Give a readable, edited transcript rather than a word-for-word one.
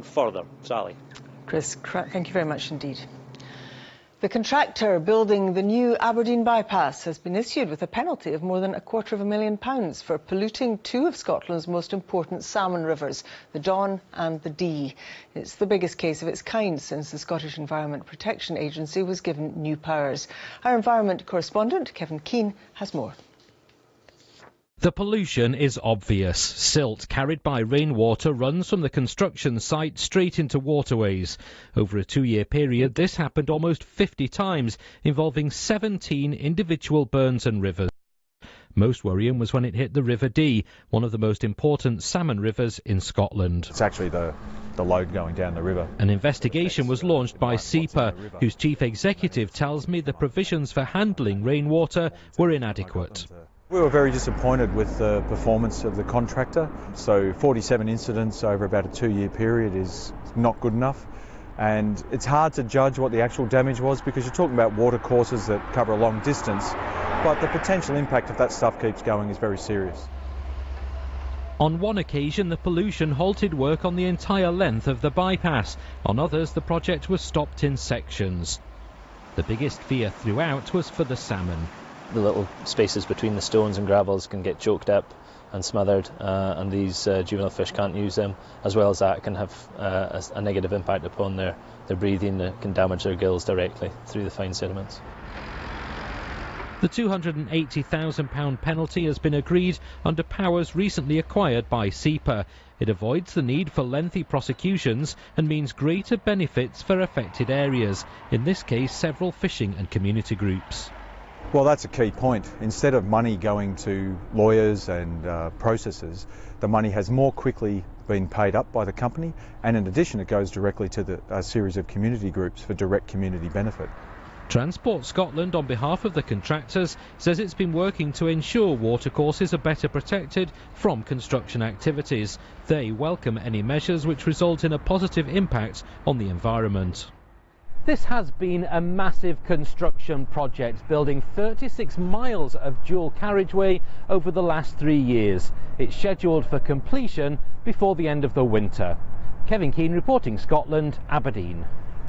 further. Sally. Chris, thank you very much indeed. The contractor building the new Aberdeen bypass has been issued with a penalty of more than £250,000 for polluting two of Scotland's most important salmon rivers, the Don and the Dee. It's the biggest case of its kind since the Scottish Environment Protection Agency was given new powers. Our environment correspondent, Kevin Keane, has more. The pollution is obvious. Silt carried by rainwater runs from the construction site straight into waterways. Over a 2-year period, this happened almost 50 times, involving 17 individual burns and rivers. Most worrying was when it hit the River Dee, one of the most important salmon rivers in Scotland. It's actually the load going down the river. An investigation was launched by SEPA, whose chief executive tells me the provisions for handling rainwater were inadequate. We were very disappointed with the performance of the contractor. So 47 incidents over about a 2-year period is not good enough. And it's hard to judge what the actual damage was because you're talking about water courses that cover a long distance. But the potential impact if that stuff keeps going is very serious. On one occasion, the pollution halted work on the entire length of the bypass. On others, the project was stopped in sections. The biggest fear throughout was for the salmon. The little spaces between the stones and gravels can get choked up and smothered, and these juvenile fish can't use them. As well as that, can have a negative impact upon their breathing. It can damage their gills directly through the fine sediments. The £280,000 penalty has been agreed under powers recently acquired by SEPA. It avoids the need for lengthy prosecutions and means greater benefits for affected areas, in this case several fishing and community groups. Well, that's a key point. Instead of money going to lawyers and processors, the money has more quickly been paid up by the company, and in addition it goes directly to a series of community groups for direct community benefit. Transport Scotland, on behalf of the contractors, says it's been working to ensure watercourses are better protected from construction activities. They welcome any measures which result in a positive impact on the environment. This has been a massive construction project, building 36 miles of dual carriageway over the last 3 years. It's scheduled for completion before the end of the winter. Kevin Keane reporting, Scotland, Aberdeen.